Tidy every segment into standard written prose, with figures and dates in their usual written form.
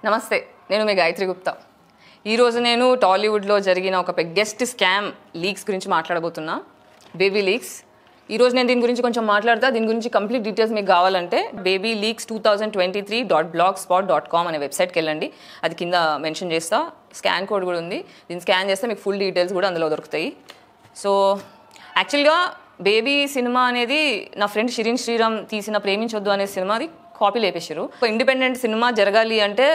నమస్తే, నేను మీ గాయత్రి గుప్తా. ఈరోజు నేను టాలీవుడ్లో జరిగిన ఒక బిగ్గెస్ట్ స్కామ్ లీక్స్ గురించి మాట్లాడబోతున్నా, బేబీ లీక్స్. ఈరోజు నేను దీని గురించి కొంచెం మాట్లాడతా. దీని గురించి కంప్లీట్ డీటెయిల్స్ మీకు కావాలంటే babyleaks2023.blogspot.com అనే వెబ్సైట్కి వెళ్ళండి. అది కింద మెన్షన్ చేస్తా. స్కాన్ కోడ్ కూడా ఉంది. దీన్ని స్కాన్ చేస్తే మీకు ఫుల్ డీటెయిల్స్ కూడా అందులో దొరుకుతాయి. సో యాక్చువల్గా బేబీ సినిమా అనేది నా ఫ్రెండ్ షిరిన్ శ్రీరామ్ తీసిన ప్రేమించొద్దు అనే సినిమాది కాపీ లేపేశారు. ఒక ఇండిపెండెంట్ సినిమా జరగాలి అంటే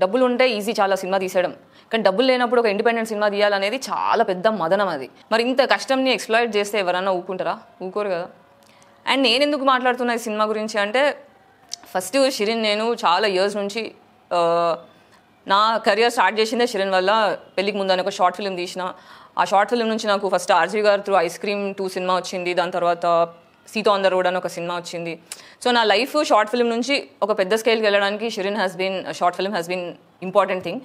డబ్బులు ఉంటే ఈజీ చాలా సినిమా తీసేయడం, కానీ డబ్బులు లేనప్పుడు ఒక ఇండిపెండెంట్ సినిమా తీయాలనేది చాలా పెద్ద మదనం. అది మరి ఇంత కష్టంని ఎక్స్‌ప్లాయిట్ చేస్తే ఎవరన్నా ఊరుకుంటారా? ఊరుకోరు కదా. అండ్ నేను ఎందుకు మాట్లాడుతున్నా ఈ సినిమా గురించి అంటే, ఫస్ట్ షిరిన్ నేను చాలా ఇయర్స్ నుంచి నా కెరియర్ స్టార్ట్ చేసిందే షిరిన్ వల్ల. పెళ్ళికి ముందు ఒక షార్ట్ ఫిల్మ్ తీసిన. ఆ షార్ట్ ఫిల్మ్ నుంచి నాకు ఫస్ట్ ఆర్జీ గారు త్రూ ఐస్ క్రీమ్ 2 సినిమా వచ్చింది. దాని తర్వాత సీతా ఆన్ ద రోడ్ అని ఒక సినిమా వచ్చింది. సో నా లైఫ్ షార్ట్ ఫిల్మ్ నుంచి ఒక పెద్ద స్కేల్కి వెళ్ళడానికి short film has been important thing.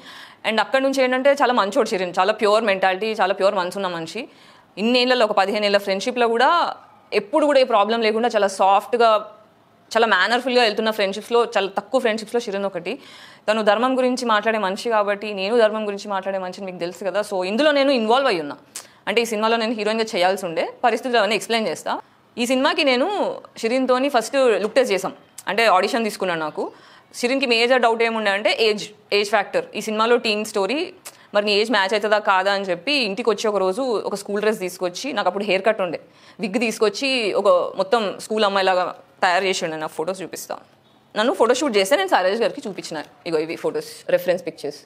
And అక్కడ నుంచి ఏంటంటే చాలా మంచోడు షిరిన్, చాలా ప్యూర్ మెంటాలిటీ, చాలా ప్యూర్ మనసు ఉన్న మనిషి. ఇన్నేళ్ళలో ఒక 15 ఏళ్ళ ఫ్రెండ్షిప్లో కూడా ఎప్పుడు కూడా ఏ ప్రాబ్లం లేకుండా చాలా సాఫ్ట్గా, చాలా మేనర్ఫుల్గా వెళ్తున్న ఫ్రెండ్షిప్స్లో చాలా తక్కువ ఫ్రెండ్షిప్స్లో షిరిన్ ఒకటి. తను ధర్మం గురించి మాట్లాడే మనిషి కాబట్టి నేను ధర్మం గురించి మాట్లాడే మనిషిని మీకు తెలుసు కదా. సో ఇందులో నేను ఇన్వాల్వ్ అయ్యి ఉన్నా. అంటే ఈ సినిమాలో నేను హీరోయిన్గా చేయాల్సి ఉండే పరిస్థితులు అవన్నీ ఎక్స్ప్లెయిన్ చేస్తా. ఈ సినిమాకి నేను షిరిన్తోని ఫస్ట్ లుక్ టెస్ట్ చేసాం. అంటే ఆడిషన్ తీసుకున్నాను. నాకు షిరిన్కి మేజర్ డౌట్ ఏముండే అంటే ఏజ్ ఫ్యాక్టర్. ఈ సినిమాలో టీన్ స్టోరీ, మరి నీ ఏజ్ మ్యాచ్ అవుతుందా కాదా అని చెప్పి ఇంటికి వచ్చి ఒక రోజు ఒక స్కూల్ డ్రెస్ తీసుకొచ్చి, నాకు అప్పుడు హెయిర్ కట్ ఉండే, విగ్ తీసుకొచ్చి ఒక మొత్తం స్కూల్ అమ్మాయిలాగా తయారు చేసి ఉండే. నాకు ఫొటోస్ చూపిస్తాను. నన్ను ఫోటోషూట్ చేస్తే నేను సాయిరాజ్ గారికి చూపించిన. ఇవి ఫొటోస్, రెఫరెన్స్ పిక్చర్స్.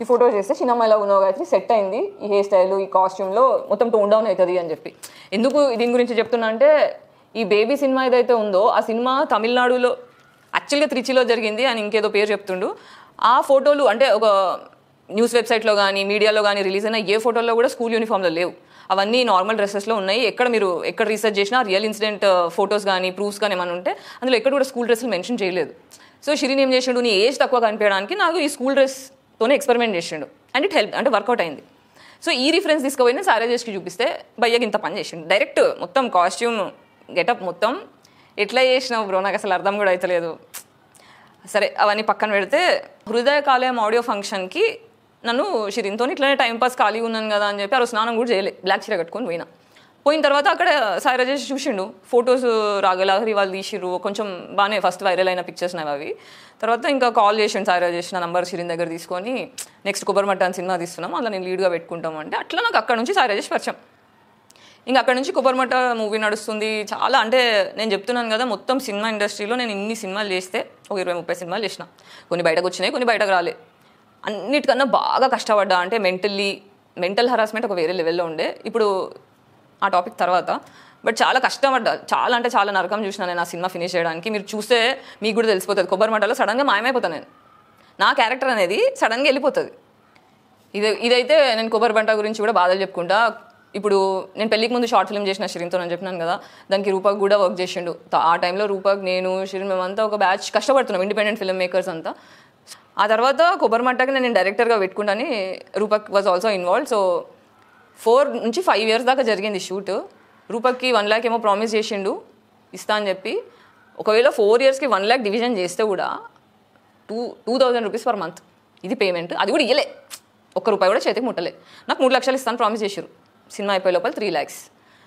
ఈ ఫోటోస్ చేస్తే చిన్న అమ్మాయిలా ఉన్నావు గాయత్రి, సెట్ అయింది ఈ హెయిర్ స్టైల్, ఈ కాస్ట్యూమ్లో మొత్తం టోన్ డౌన్ అవుతుంది అని చెప్పి. ఎందుకు దీని గురించి చెప్తున్నా అంటే, ఈ బేబీ సినిమా ఏదైతే ఉందో ఆ సినిమా తమిళనాడులో యాక్చువల్గా త్రిచిలో జరిగింది అని ఇంకేదో పేరు చెప్తుండు. ఆ ఫోటోలు అంటే ఒక న్యూస్ వెబ్సైట్లో కానీ మీడియాలో కానీ రిలీజ్ అయిన ఏ ఫోటోల్లో కూడా స్కూల్ యూనిఫామ్లో లేవు. అవన్నీ నార్మల్ డ్రెస్సెస్లో ఉన్నాయి. ఎక్కడ రీసెర్చ్ చేసినా రియల్ ఇన్సిడెంట్ ఫొటోస్ కానీ ప్రూఫ్స్ కానీ ఏమైనా ఉంటే అందులో ఎక్కడ కూడా స్కూల్ డ్రెస్సులు మెన్షన్ చేయలేదు. సో షిరిన్ ఏం చేసిండు, నీ ఏజ్ తక్కువ కనిపించడానికి నాకు ఈ స్కూల్ డ్రెస్తోనే ఎక్స్పెరిమెంట్ చేసిండు. అండ్ ఇట్ హెల్ప్, అంటే వర్కౌట్ అయింది. సో ఈ రిఫరెన్స్ తీసుకుపోయినా సాయిరాజ్కి చూపిస్తే భయ్యకి ఇంత పని చేసిండు. డైరెక్ట్ మొత్తం కాస్ట్యూమ్ గెటప్ మొత్తం ఎట్లా చేసినావు బ్రో, నాకు అసలు అర్థం కూడా అవుతలేదు. సరే అవన్నీ పక్కన పెడితే, హృదయ కాలేయం ఆడియో ఫంక్షన్కి నన్ను షిరిన్తో ఇట్లానే టైంపాస్ ఖాళీగా ఉన్నాను కదా అని చెప్పి ఆ రోజు స్నానం కూడా చేయలే, బ్లాక్ చీర కట్టుకొని పోయిన తర్వాత అక్కడ సాయిరాజేష్ చూసిండు. ఫొటోస్ రాగలహరి వాళ్ళు తీసిర్రు, కొంచెం బాగానే ఫస్ట్ వైరల్ అయిన పిక్చర్స్ అవి. తర్వాత ఇంకా కాల్ చేసిండు సాయిరాజేష్, నా నంబర్ షిరిన్ దగ్గర తీసుకొని నెక్స్ట్ కొబ్బరిమట్ట అని సినిమా తీస్తున్నాం, అలా నేను లీడ్గా పెట్టుకుంటాం అంటే, అట్లా నాకు అక్కడ నుంచి సాయిరాజేష్ పరిచయం. ఇంకా అక్కడ నుంచి కొబ్బరిమట్ట మూవీ నడుస్తుంది. చాలా అంటే నేను చెప్తున్నాను కదా, మొత్తం సినిమా ఇండస్ట్రీలో నేను ఇన్ని సినిమాలు చేస్తే ఒక 20-30 సినిమాలు చేసిన. కొన్ని బయటకు వచ్చినాయి, కొన్ని బయటకు రాలే. అన్నిటికన్నా బాగా కష్టపడ్డా అంటే మెంటల్ హరాస్మెంట్ ఒక వేరే లెవెల్లో ఉండే. ఇప్పుడు ఆ టాపిక్ తర్వాత, బట్ చాలా కష్టపడ్డా, చాలా అంటే చాలా నరకం చూసిన నేను ఆ సినిమా ఫినిష్ చేయడానికి. మీరు చూస్తే మీకు కూడా తెలిసిపోతుంది. కొబ్బరిమట్టలో సడన్గా మాయమైపోతాను నేను. నా క్యారెక్టర్ అనేది సడన్గా వెళ్ళిపోతుంది. ఇదైతే నేను కొబ్బరిమట్ట గురించి కూడా బాధలు చెప్పుకుంటా. ఇప్పుడు నేను పెళ్ళికి ముందు షార్ట్ ఫిల్మ్ చేసిన షిరిన్తో అని చెప్పినాను కదా, దానికి రూపక్ కూడా వర్క్ చేసిండు. ఆ టైంలో రూపక్, నేను, షిరిన్ మేమంతా ఒక బ్యాచ్ కష్టపడుతున్నాం, ఇండిపెండెంట్ ఫిల్మ్ మేకర్స్ అంతా. ఆ తర్వాత కొబ్బరిమట్టకి నేను డైరెక్టర్గా పెట్టుకుంటాను, Rupak was also involve. So 4 నుంచి 5 ఇయర్స్ దాకా జరిగింది షూట్. రూపక్కి 1 lakh ఏమో ప్రామిస్ చేసిండు ఇస్తా అని చెప్పి. ఒకవేళ 4 yearsకి 1 lakh డివిజన్ చేస్తే కూడా 2,000 rupees per month ఇది పేమెంట్. అది కూడా ఇయ్యలే, ₹1 కూడా చేతికి ముట్టలే. నాకు 3 lakhs ఇస్తాను ప్రామిస్ చేశారు. సినిమా అయిపోయే లోపల 3 lakhs.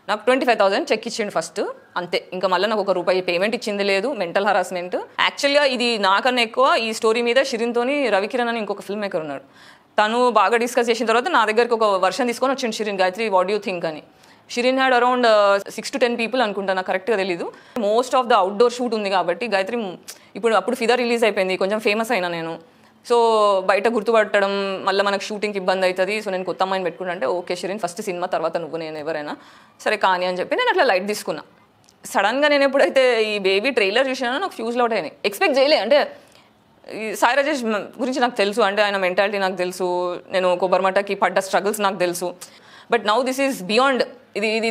నాకు 25,000 చెక్ ఇచ్చిండు ఫస్ట్, అంతే. ఇంకా మళ్ళీ నాకు ₹1 పేమెంట్ ఇచ్చింది లేదు. Mental harassment. యాక్చువల్గా ఇది నాకన్నా ఎక్కువ ఈ స్టోరీ మీద షిరిన్తోని రవికిరణ్ అని ఇంకొక ఫిల్మ్ మేకర్ ఉన్నాడు. తను బాగా డిస్కస్ చేసిన తర్వాత నా దగ్గరికి ఒక వర్షన్ తీసుకొని వచ్చిండు Shirin, Gayatri what you think అని. Shirin had around 6 to 10 people అనుకుంటా, నాకు కరెక్ట్గా తెలీదు. Most of the outdoor shoot ఉంది కాబట్టి గాయత్రి అప్పుడు ఫిదా రిలీజ్ అయిపోయింది, కొంచెం ఫేమస్ అయినా నేను. సో బయట గుర్తుపట్టడం, మళ్ళీ మనకు షూటింగ్కి ఇబ్బంది అవుతుంది. సో నేను కొత్త అమ్మాయిని పెట్టుకున్నా అంటే, ఓకే షిరిన్ ఫస్ట్ సినిమా, తర్వాత నువ్వు నేను ఎవరైనా సరే కానీ అని చెప్పి నేను అట్లా లైట్ తీసుకున్నా. సడన్గా నేను ఎప్పుడైతే ఈ బేబీ ట్రైలర్ చూసినానో నాకు ఫ్యూజ్లు అవుట్ అయినాయి. ఎక్స్పెక్ట్ చేయలే. అంటే సాయిరాజేష్ గురించి నాకు తెలుసు, అంటే ఆయన మెంటాలిటీ నాకు తెలుసు, నేను కొబ్బరిమట్టకి పడ్డ స్ట్రగుల్స్ నాకు తెలుసు. But now this is beyond,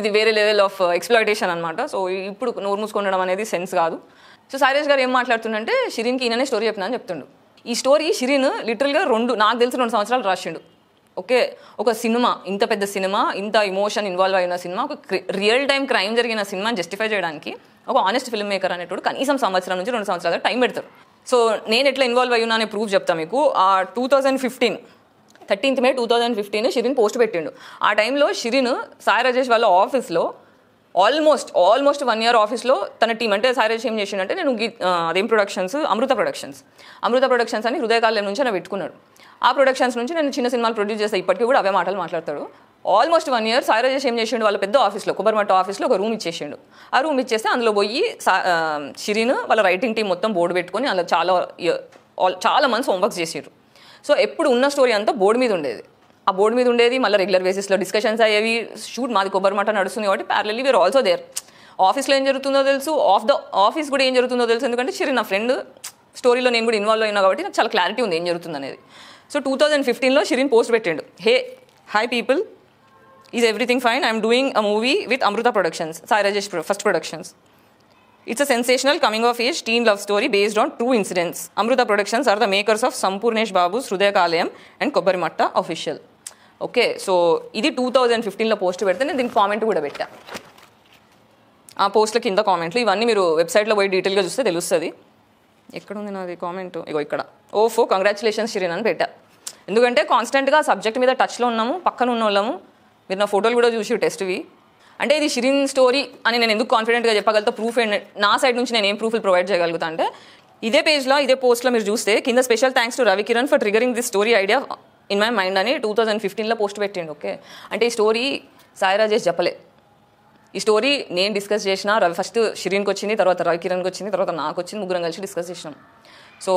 ఇది వేరే లెవెల్ ఆఫ్ ఎక్స్‌ప్లాయిటేషన్ అనమాట. సో ఇప్పుడు నోరు మూసుకొనడం అనేది సెన్స్ కాదు. సో సాయిరాజ్ గారు ఏం మాట్లాడుతుండంటే, షిరిన్కి ఈయననే స్టోరీ చెప్పినా అని చెప్తుండు. ఈ స్టోరీ షిరిన్ లిటరల్గా నాకు తెలిసి 2 సంవత్సరాలు రాసిండు. ఓకే, ఒక సినిమా, ఇంత పెద్ద సినిమా, ఇంత ఇమోషన్ ఇన్వాల్వ్ అయిన సినిమా, ఒక రియల్ టైం క్రైమ్ జరిగిన సినిమాని జస్టిఫై చేయడానికి ఒక ఆనెస్ట్ ఫిల్మ్ మేకర్ అనేటోడు కనీసం 1 సంవత్సరం నుంచి 2 సంవత్సరాల టైం పెడతారు. సో నేను ఎట్లా ఇన్వాల్వ్ అయ్యున్నా అనే ప్రూఫ్ చెప్తా మీకు. 2015 13th May 2015 షిరిన్ పోస్ట్ పెట్టిండు. ఆ టైంలో షిరిన్ సాయి రాజేష్ వాళ్ళ ఆఫీస్లో ఆల్మోస్ట్ 1 year ఆఫీస్లో తన టీం అంటే సాయి రాజేష్ ఏం చేసిండంటే నేను అదేం ప్రొడక్షన్స్ అమృత ప్రొడక్షన్స్ అని హృదయకాలం నుంచి నేను పెట్టుకున్నాడు. ఆ ప్రొడక్షన్స్ నుంచి నేను చిన్న సినిమాలు ప్రొడ్యూస్ చేస్తే ఇప్పటికీ కూడా అవే మాటలు మాట్లాడతాడు. ఆల్మోస్ట్ 1 year సాయి రాజేష్ ఏం చేసిండు, వాళ్ళ పెద్ద ఆఫీస్లో కొబ్బరిమట్ట ఆఫీస్లో ఒక రూమ్ ఇచ్చేసిండు. ఆ రూమ్ ఇచ్చేస్తే అందులో పోయి షిరిన్ వాళ్ళ రైటింగ్ టీం మొత్తం బోర్డు పెట్టుకొని అందులో చాలా మంత్స్ హోంవర్క్స్ చేసారు. సో ఎప్పుడు ఉన్న స్టోరీ అంతా బోర్డు మీద ఉండేది. ఆ బోర్డు మీద ఉండేది, మళ్ళీ రెగ్యులర్ బేసిస్లో డిస్కషన్స్ అయ్యేవి. షూట్ మాది కొబ్బరిమట్ట నడుస్తుంది కాబట్టి ప్యారలల్లీ వీఆర్ ఆల్సో దేర్. ఆఫీస్లో ఏం జరుగుతుందో తెలుసు, ఆఫీస్ కూడా ఏం జరుగుతుందో తెలుసు. ఎందుకంటే షిరిన్ నా ఫ్రెండ్, స్టోరీలో నేను కూడా ఇన్వాల్వ్ అయినా కాబట్టి నాకు చాలా క్లారిటీ ఉంది ఏం జరుగుతుంది అనేది. సో 2015లో షిరిన్ పోస్ట్ పెట్టిండు, hi people, is everything fine, I'm doing a movie with Amrita productions, Sai Rajesh first productions. It's a sensational coming-of-age teen love story based on true incidents. Amruta Productions are the makers of Sampurnesh Babu's Hrudaya Kalayam and Kobbarimatta Official. Okay, so ఇది 2015లో post పెడితే నేను దీనికి comment కూడా పెట్టా. ఆ పోస్ట్ల కింద కామెంట్లు ఇవన్నీ మీరు వెబ్సైట్లో పోయి డీటెయిల్గా చూస్తే తెలుస్తుంది. ఎక్కడ ఉంది నాది కామెంట్? ఇగో ఇక్కడ. ఓఫో కంగ్రాచులేషన్స్ షిరిన్ అని పెట్టా. ఎందుకంటే కాన్స్టెంట్గా సబ్జెక్ట్ మీద టచ్లో ఉన్నాము, పక్కన ఉన్న వాళ్ళము. మీరు నా ఫోటోలు కూడా చూసి టెస్ట్వి. అంటే ఇది షిరిన్ స్టోరీ అని నేను ఎందుకు కాన్ఫిడెంట్గా చెప్పగలుగుతా, ప్రూఫ్ నా సైడ్ నుంచి నేను ఏం ప్రూఫ్లు ప్రొవైడ్ చేయగలుగుతా అంటే ఇదే పేజ్లో ఇదే పోస్ట్లో మీరు చూస్తే కింద special thanks to Ravi Kiran for triggering this story idea in my mind అని 2015లో పోస్ట్ పెట్టిండు. ఓకే, అంటే ఈ స్టోరీ సాయి రాజేష్ చెప్పలే. ఈ స్టోరీ నేను డిస్కస్ చేసిన, ఫస్ట్ షిరిన్కి వచ్చింది, తర్వాత రవి కిరణ్కి వచ్చింది, తర్వాత నాకు వచ్చింది, ముగ్గురం కలిసి డిస్కస్ చేసినాం. సో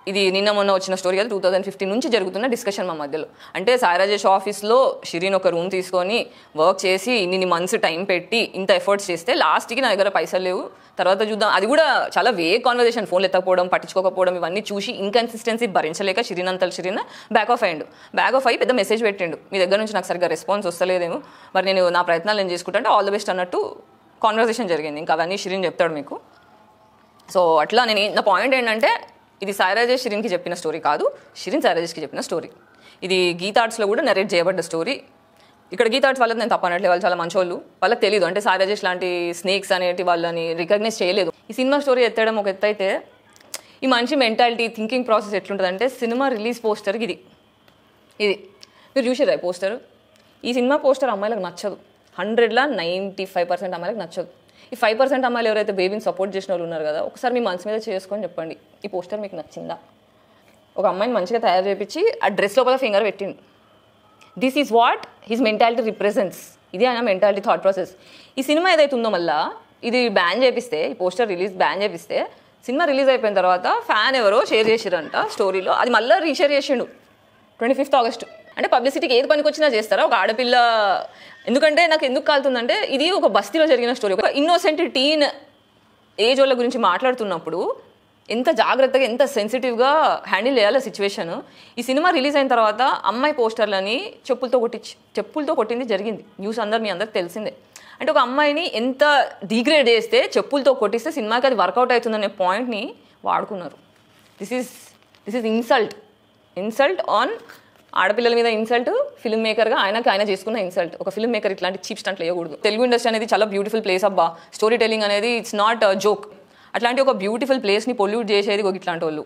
ఇది నిన్న మొన్న వచ్చిన స్టోరీ కదా, 2015 నుంచి జరుగుతున్న డిస్కషన్ మా మధ్యలో. అంటే సాయి రాజేష్ ఆఫీస్లో షిరిన్ ఒక రూమ్ తీసుకొని వర్క్ చేసి ఇన్ని మంత్స్ టైం పెట్టి ఇంత ఎఫర్ట్స్ చేస్తే లాస్ట్కి నా దగ్గర పైసలు లేవు, తర్వాత చూద్దాం, అది కూడా చాలా కాన్వర్జేషన్, ఫోన్లు ఎత్తకపోవడం, పట్టించుకోకపోవడం, ఇవన్నీ చూసి ఇన్కన్సిస్టెన్సీ భరించలేక షిరిన్ బ్యాక్ ఆఫ్ అయ్యి పెద్ద మెసేజ్ పెట్టిండు, మీ దగ్గర నుంచి నాకు సరిగ్గా రెస్పాన్స్ వస్తలేదేమో, మరి నేను నా ప్రయత్నాలు నేను చేసుకుంటా అంటే ఆల్ ది బెస్ట్ అన్నట్టు కాన్వర్జేషన్ జరిగింది. ఇంకా అవన్నీ షిరిన్ చెప్తాడు మీకు. సో అట్లా నా పాయింట్ ఏంటంటే ఇది సాయి రాజేష్ షిరిన్కి చెప్పిన స్టోరీ కాదు, షిరిన్ సాయి రాజేష్కి చెప్పిన స్టోరీ. ఇది గీతార్ట్స్లో కూడా నరేట్ చేయబడ్డ స్టోరీ. ఇక్కడ గీతార్ట్స్ వాళ్ళకి నేను తప్పనట్లే, వాళ్ళు చాలా మంచోళ్ళు, వాళ్ళకి తెలియదు. అంటే సాయి రాజేష్ లాంటి స్నేక్స్ అనేటి వాళ్ళని రికగ్నైజ్ చేయలేదు. ఈ సినిమా స్టోరీ ఎత్తడం ఒక ఎత్తు అయితే, ఈ మనిషి మెంటాలిటీ, థింకింగ్ ప్రాసెస్ ఎట్లుంటుందంటే, సినిమా రిలీజ్ పోస్టర్కి ఇది మీరు చూసారా ఈ పోస్టర్? ఈ సినిమా పోస్టర్ అమ్మాయిలకు నచ్చదు. 100లో 95% అమ్మాయిలకు నచ్చదు. ఈ 5% అమ్మాయిలు ఎవరైతే బేబీని సపోర్ట్ చేసిన వాళ్ళు ఉన్నారు కదా, ఒకసారి మీ మనసు మీద చేసుకొని చెప్పండి, ఈ పోస్టర్ మీకు నచ్చిందా? ఒక అమ్మాయిని మంచిగా తయారు చేయించి ఆ డ్రెస్ లోపల ఫింగర్ పెట్టిండు. This is what his mentality represents. ఇది ఆయన మెంటాలిటీ, థాట్ ప్రాసెస్. ఈ సినిమా ఏదైతే ఉందో మళ్ళీ ఇది బ్యాన్ చేపిస్తే, ఈ పోస్టర్ బ్యాన్ చేపిస్తే, సినిమా రిలీజ్ అయిపోయిన తర్వాత ఫ్యాన్ ఎవరో షేర్ చేసిరంట స్టోరీలో, అది మళ్ళీ రీషేర్ చేసిండు 25th August. అంటే పబ్లిసిటీకి ఏది పనికి వచ్చినా చేస్తారా ఒక ఆడపిల్ల? ఎందుకంటే నాకు ఎందుకు కాలుతుందంటే, ఇది ఒక బస్తీలో జరిగిన స్టోరీ. ఒక ఇన్నోసెంట్ టీన్ ఏజ్ వాళ్ళ గురించి మాట్లాడుతున్నప్పుడు ఎంత జాగ్రత్తగా, ఎంత సెన్సిటివ్గా హ్యాండిల్ చేయాలి సిచ్యువేషన్. ఈ సినిమా రిలీజ్ అయిన తర్వాత అమ్మాయి పోస్టర్లని చెప్పులతో కొట్టింది జరిగింది. న్యూస్ మీ అందరికి తెలిసిందే. అంటే ఒక అమ్మాయిని ఎంత డిగ్రేడ్ చేస్తే, చెప్పులతో కొట్టిస్తే సినిమాకి అది వర్కౌట్ అవుతుందనే పాయింట్ని వాడుకున్నారు. దిస్ ఈజ్ ఇన్సల్ట్ ఆన్ ఆడపిల్లల మీద ఇన్సల్ట్, ఫిల్మ్ మేకర్గా ఆయన చేసుకున్న ఇన్సల్ట్. ఒక ఫిల్మ్ మేకర్ ఇట్లాంటి చీప్ స్టంట్లు వేయకూడదు. తెలుగు ఇండస్ట్రీ అనేది చాలా బ్యూటిఫుల్ ప్లేస్ అబ్బా. స్టోరీ టెల్లింగ్ అనేది ఇట్స్ నాట్ జోక్. అట్లాంటి ఒక బ్యూటిఫుల్ ప్లేస్ని పొల్యూట్ చేసేది ఇట్లాంటి వాళ్ళు.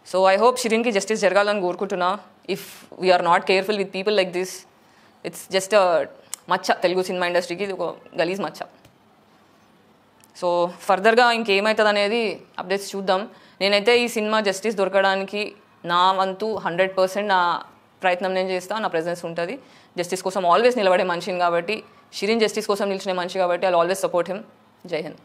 సో ఐ హోప్ షిరిన్కి జస్టిస్ జరగాలని కోరుకుంటున్నా. If we are not careful with people like this, it's just మచ్చ తెలుగు సినిమా ఇండస్ట్రీకి, ఇది ఒక గలీజ్ మచ్చ. సో ఫర్దర్గా ఇంకేమవుతుంది అనేది అప్డేట్స్ చూద్దాం. నేనైతే ఈ సినిమా జస్టిస్ దొరకడానికి నా వంతు 100% నా ప్రయత్నం నేను చేస్తాను, నా ప్రెజెన్స్ ఉంటుంది. జస్టిస్ కోసం ఆల్వేస్ నిలబడే మనిషిని కాబట్టి, షిరిన్ జస్టిస్ కోసం నిలిచిన మనిషి కాబట్టి ఐ ఆల్వేస్ సపోర్ట్ హిమ్. జై హింద్.